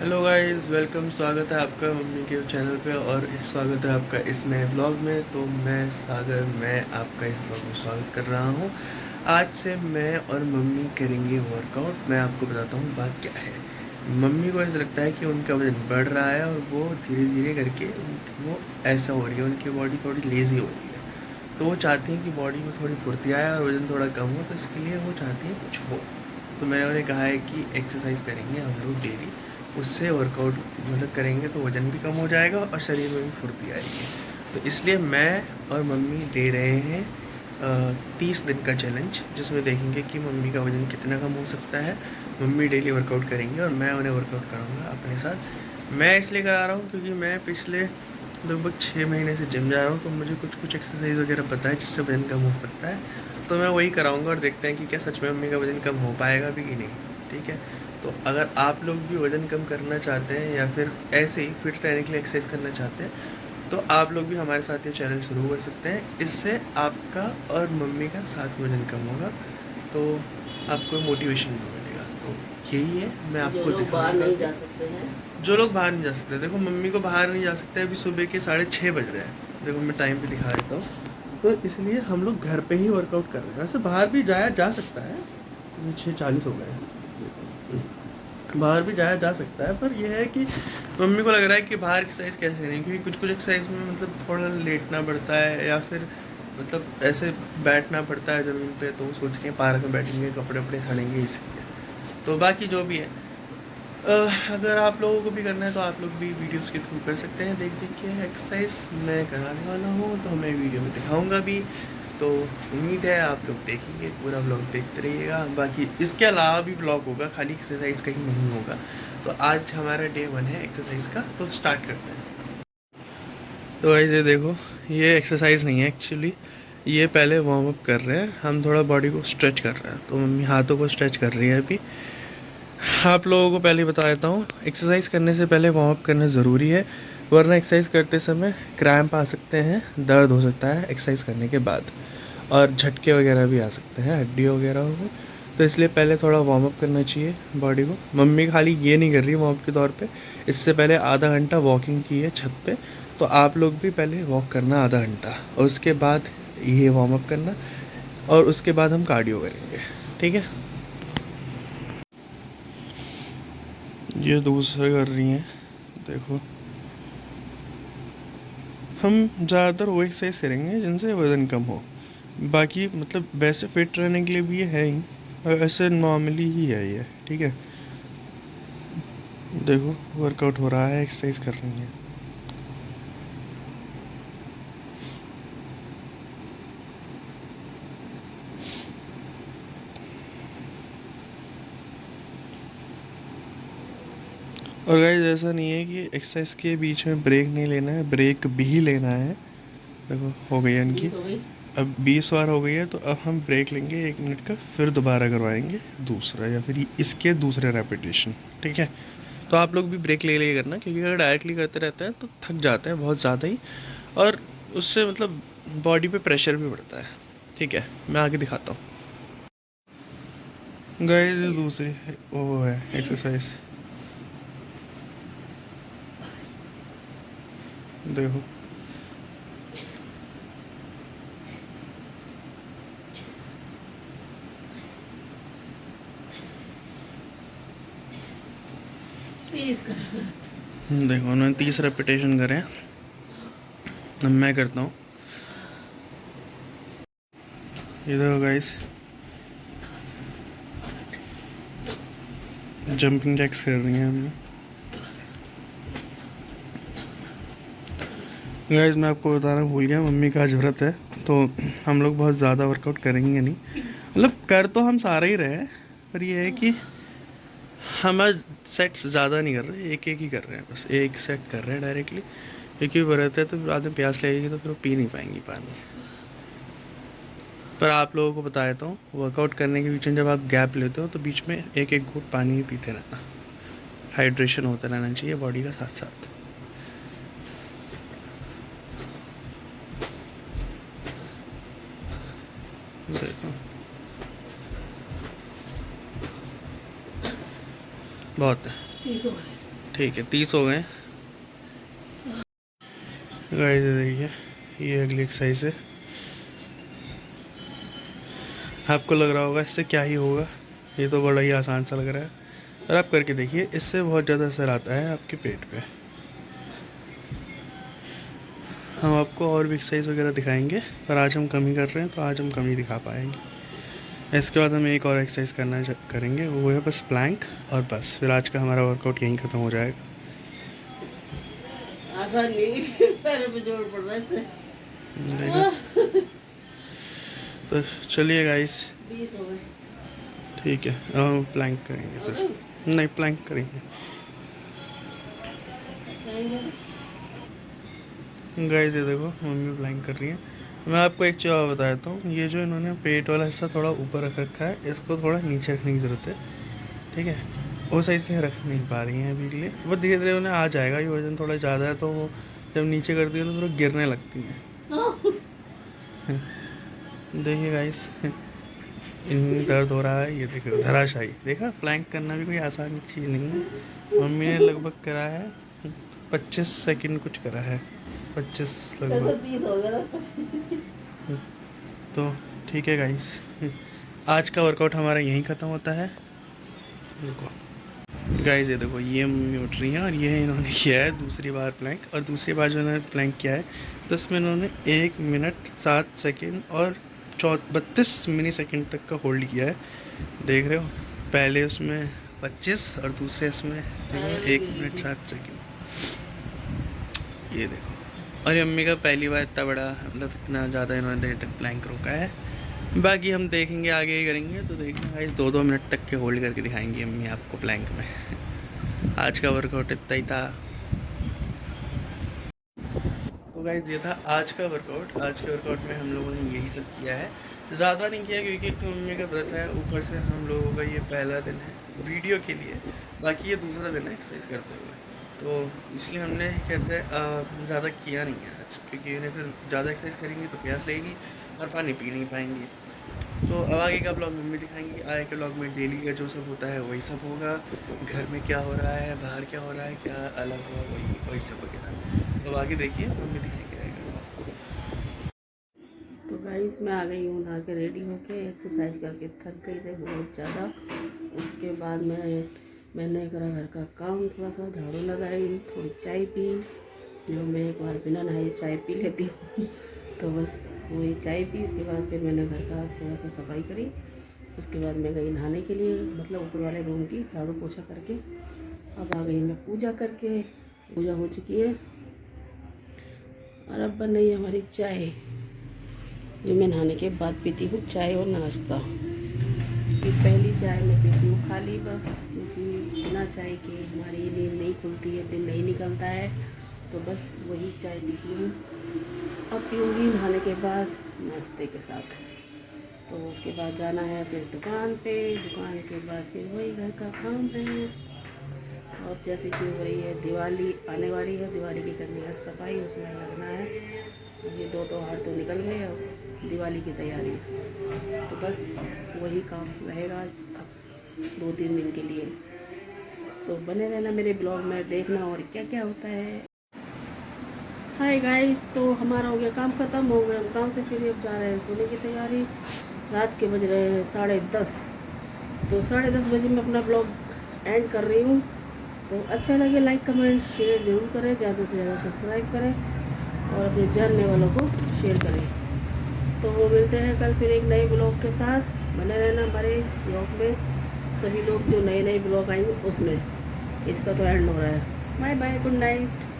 Hello guys, welcome. स्वागत है आपका मम्मी के चैनल पे और स्वागत है आपका इस नए ब्लॉग में। तो मैं आपका इस ब्लॉग में स्वागत कर रहा हूँ। आज से मैं और मम्मी करेंगे वर्कआउट। मैं आपको बताता हूँ बात क्या है। मम्मी को ऐसा लगता है कि उनका वजन बढ़ रहा है और वो धीरे धीरे करके वो ऐसा हो रही है, उनकी बॉडी थोड़ी लेज़ी हो रही है। तो वो चाहती हैं कि बॉडी में थोड़ी फुर्ती आए और वज़न थोड़ा कम हो, तो इसके लिए वो चाहती हैं कुछ हो। तो मैंने उन्हें कहा है कि एक्सरसाइज करेंगे हम लोग डेली। उससे वर्कआउट मतलब करेंगे तो वज़न भी कम हो जाएगा और शरीर में भी फुर्ती आएगी। तो इसलिए मैं और मम्मी ले रहे हैं 30 दिन का चैलेंज, जिसमें देखेंगे कि मम्मी का वज़न कितना कम हो सकता है। मम्मी डेली वर्कआउट करेंगे और मैं उन्हें वर्कआउट कराऊंगा अपने साथ। मैं इसलिए करा रहा हूँ क्योंकि मैं पिछले लगभग 6 महीने से जिम जा रहा हूँ, तो मुझे कुछ कुछ एक्सरसाइज वगैरह पता है जिससे वज़न कम हो सकता है। तो मैं वही कराऊंगा और देखते हैं कि क्या सच में मम्मी का वज़न कम हो पाएगा भी कि नहीं। ठीक है। तो अगर आप लोग भी वज़न कम करना चाहते हैं या फिर ऐसे ही फिट रहने के लिए एक्सरसाइज करना चाहते हैं, तो आप लोग भी हमारे साथ ये चैनल शुरू कर सकते हैं। इससे आपका और मम्मी का साथ में वज़न कम होगा, तो आपको मोटिवेशन भी मिलेगा। तो यही है, मैं जो आपको लोग बाहर दिखाऊंगा नहीं कि जा सकते हैं। जो लोग बाहर नहीं जा सकते। देखो, मम्मी को बाहर नहीं जा सकते, अभी सुबह के 6:30 बज रहे हैं। देखो मैं टाइम पे दिखा देता हूँ। तो इसलिए हम लोग घर पे ही वर्कआउट कर रहे हैं। वैसे बाहर भी जाया जा सकता है, ये 6:40 हो गए हैं। बाहर भी जाया जा सकता है, पर यह है कि मम्मी को लग रहा है कि बाहर एक्सरसाइज कैसे करें, क्योंकि कुछ कुछ एक्सरसाइज में मतलब थोड़ा लेटना पड़ता है या फिर मतलब ऐसे बैठना पड़ता है ज़मीन पे। तो वो सोच रही है पार्क में बैठेंगे, कपड़े वपड़े सड़ेंगे इसलिए। तो बाकी जो भी है, अगर आप लोगों को भी करना है तो आप लोग भी वीडियोस के थ्रू कर सकते हैं। देख देख के एक्सरसाइज मैं कराने वाला हूँ, तो मैं वीडियो में दिखाऊंगा भी। तो उम्मीद है आप लोग देखेंगे, पूरा ब्लॉग देखते रहिएगा। बाकी इसके अलावा भी ब्लॉग होगा, खाली एक्सरसाइज कहीं नहीं होगा। तो आज हमारा डे 1 है एक्सरसाइज का, तो स्टार्ट करते हैं। तो गाइस ये देखो, ये एक्सरसाइज नहीं है एक्चुअली, ये पहले वार्म अप कर रहे हैं। हम थोड़ा बॉडी को स्ट्रेच कर रहे हैं। तो मम्मी हाथों को स्ट्रेच कर रही है अभी। आप लोगों को पहले बता देता हूँ, एक्सरसाइज करने से पहले वार्म अप करना ज़रूरी है, वरना एक्सरसाइज करते समय क्रैम्प आ सकते हैं, दर्द हो सकता है एक्सरसाइज करने के बाद, और झटके वगैरह भी आ सकते हैं, हड्डी वगैरह हो गई। तो इसलिए पहले थोड़ा वार्म अप करना चाहिए बॉडी को। मम्मी खाली ये नहीं कर रही वार्म अप के तौर पे, इससे पहले आधा घंटा वॉकिंग की है छत पे। तो आप लोग भी पहले वॉक करना आधा घंटा, और उसके बाद ये वार्म अप करना, और उसके बाद हम कार्डियो करेंगे। ठीक है। ये दूसरे कर रही हैं, देखो। हम ज़्यादातर वो एक्सरसाइज करेंगे जिनसे वज़न कम हो। बाकी मतलब वैसे फिट रहने के लिए भी ये है ही, ऐसे नॉर्मली ही है ये। ठीक है। देखो वर्कआउट हो रहा है, एक्सरसाइज कर रही है। और गाइस ऐसा नहीं है कि एक्सरसाइज के बीच में ब्रेक नहीं लेना है, ब्रेक भी लेना है। देखो हो गई है इनकी, 20 हो गई। अब 20 बार हो गई है। तो अब हम ब्रेक लेंगे 1 मिनट का, फिर दोबारा करवाएंगे दूसरा या फिर इसके दूसरे रेपिटेशन। ठीक है। तो आप लोग भी ब्रेक ले ले करना, क्योंकि अगर डायरेक्टली करते रहते हैं तो थक जाते हैं बहुत ज़्यादा ही, और उससे मतलब बॉडी पे प्रेशर भी पड़ता है। ठीक है, मैं आगे दिखाता हूँ। गाइस ये दूसरी वो है एक्सरसाइज, देखो। देखो उन्होंने 30 रेपिटेशन करे हैं, अब मैं करता हूँ। ये देखो गाइस, जंपिंग जैक्स कर रही हैं हमने। गाइस मैं आपको बताना भूल गया, मम्मी का आज व्रत है, तो हम लोग बहुत ज़्यादा वर्कआउट करेंगे नहीं। मतलब कर तो हम सारा ही रहे हैं, पर ये है कि हम आज सेट्स ज़्यादा नहीं कर रहे, एक एक ही कर रहे हैं, बस एक सेट कर रहे हैं डायरेक्टली। क्योंकि व्रत है तो बाद में प्यास लगेगी तो फिर वो पी नहीं पाएंगी पानी। पर आप लोगों को बता देता हूँ, वर्कआउट करने के बीच में जब आप गैप लेते हो तो बीच में एक एक घूंट पानी ही पीते रहना। हाइड्रेशन होता रहना चाहिए बॉडी का साथ साथ। देखो बहुत है। 30 हो गए। ठीक है 30 हो गए गाइस। देखिए ये अगली एक्सरसाइज है। आपको लग रहा होगा इससे क्या ही होगा, ये तो बड़ा ही आसान सा लग रहा है, और आप करके देखिए, इससे बहुत ज़्यादा असर आता है आपके पेट पे। हम आपको और भी एक्सरसाइज वगैरह दिखाएंगे, पर आज हम कम ही कर रहे हैं तो आज हम कम ही दिखा पाएंगे। इसके बाद हम एक और एक्सरसाइज करेंगे, वो है बस प्लैंक, और बस फिर आज का हमारा वर्कआउट यहीं ख़त्म हो जाएगा। आसान नहीं, पैर में जोर पड़ रहा है इससे। तो चलिए गाइस, 20 हो गए। ठीक है अब हम प्लैंक करेंगे फिर। नहीं, प्लैंक करेंगे गाइस। ये देखो मम्मी प्लैंक कर रही है। मैं आपको एक चीज़ और बता देता हूँ, ये जो इन्होंने पेट वाला हिस्सा थोड़ा ऊपर रख रखा है, इसको थोड़ा नीचे रखने की ज़रूरत है, ठीक है। वो सही से रख नहीं पा रही हैं अभी के लिए, वो धीरे धीरे उन्हें आ जाएगा। ये वजन थोड़ा ज़्यादा है तो वो जब नीचे करती है तो फिर वो गिरने लगती हैं। देखिए गाइस, इन दर्द हो रहा है, ये देखो धराशायी। देखा, प्लैंक करना भी कोई आसान चीज़ नहीं है। मम्मी ने लगभग करा है 25 सेकंड कुछ करा है, 25 लगभग। तो ठीक है गाइस, आज का वर्कआउट हमारा यहीं ख़त्म होता है। देखो गाइस, ये देखो ये मम्मी उठ रही हैं, और ये इन्होंने किया है दूसरी बार प्लैंक, और दूसरी बार जो इन्होंने प्लैंक किया है तो इसमें इन्होंने 1 मिनट 7 सेकंड और 32 मिली सेकंड तक का होल्ड किया है। देख रहे हो, पहले उसमें 25 और दूसरे इसमें 1 मिनट 7 सेकंड। ये देखो, और ये मम्मी का पहली बार इतना बड़ा, मतलब इतना ज़्यादा इन्होंने देर तक प्लैंक रोका है। बाकी हम देखेंगे आगे ही करेंगे, तो देखना गाइस 2-2 मिनट तक के होल्ड करके दिखाएंगी मम्मी आपको प्लैंक में। आज का वर्कआउट इतना ही था। तो गाइस ये था आज का वर्कआउट। आज के वर्कआउट में हम लोगों ने यही सब किया है, ज़्यादा नहीं किया क्योंकि एक तो मम्मी का व्रत है, ऊपर से हम लोगों का ये पहला दिन है वीडियो के लिए, बाकी ये दूसरा दिन है एक्सरसाइज करते हुए, तो इसलिए हमने कहते हैं ज़्यादा किया नहीं है आज, क्योंकि इन्हें फिर ज़्यादा एक्सरसाइज करेंगी तो प्यास लगेगी और पानी पी नहीं पाएंगे। तो अब आगे का ब्लॉग मम्मी दिखाएंगी। आगे के ब्लॉग में डेली का जो सब होता है वही सब होगा, घर में क्या हो रहा है, बाहर क्या हो रहा है, क्या अलग हुआ, वही सब वगैरह। तो आगे देखिए मम्मी दिखाएंगे आएगा आपको। तो गाइस मैं आ गई हूँ, नहा के रेडी होके, एक्सरसाइज करके थक गई थी बहुत ज़्यादा। उसके बाद मैंने करा घर का काम, थोड़ा सा झाड़ू लगाई, थोड़ी चाय पी, जो मैं एक बार बिना नहाए चाय पी लेती हूँ। तो बस वही चाय पी, उसके बाद फिर मैंने घर का थोड़ा सा सफाई करी। उसके बाद मैं गई नहाने के लिए, मतलब ऊपर वाले रूम की झाड़ू पोछा करके। अब आ गई मैं पूजा करके, पूजा हो चुकी है, और अब बन रही है हमारी चाय, जो मैं नहाने के बाद पीती हूँ, चाय और नाश्ता। ये पहली चाय मैं पीती हूँ खाली, बस क्योंकि बिना चाय के हमारी नींद नहीं खुलती है, दिन नहीं निकलता है, तो बस वही चाय पीती हूँ। अब पीऊँगी नहाने के बाद नाश्ते के साथ। तो उसके बाद जाना है फिर दुकान पे, दुकान के बाद फिर वही घर का काम है। और जैसे कि हो रही है दिवाली आने वाली है, दिवाली की करनी है सफाई, उसमें लगना है। ये 2 त्योहार तो निकल गए, अब दिवाली की तैयारी, तो बस वही काम रहेगा अब 2-3 दिन के लिए। तो बने रहना मेरे ब्लॉग में, देखना और क्या क्या होता है। हाय गाइस, तो हमारा हो गया काम ख़त्म, हो गया काम से फिर अब जा रहे हैं सोने की तैयारी। रात के बज रहे हैं 10:30, तो 10:30 बजे मैं अपना ब्लॉग एंड कर रही हूँ। तो अच्छा लगे लाइक कमेंट शेयर ज़रूर करें, ज़्यादा से ज़्यादा सब्सक्राइब करें, और अपने जानने वालों को शेयर करें। तो वो मिलते हैं कल फिर एक नए ब्लॉग के साथ। बने रहना हमारे ब्लॉग में, सभी लोग जो नए नए ब्लॉग आएंगे उसमें। इसका तो एंड हो रहा है। Bye bye, good night.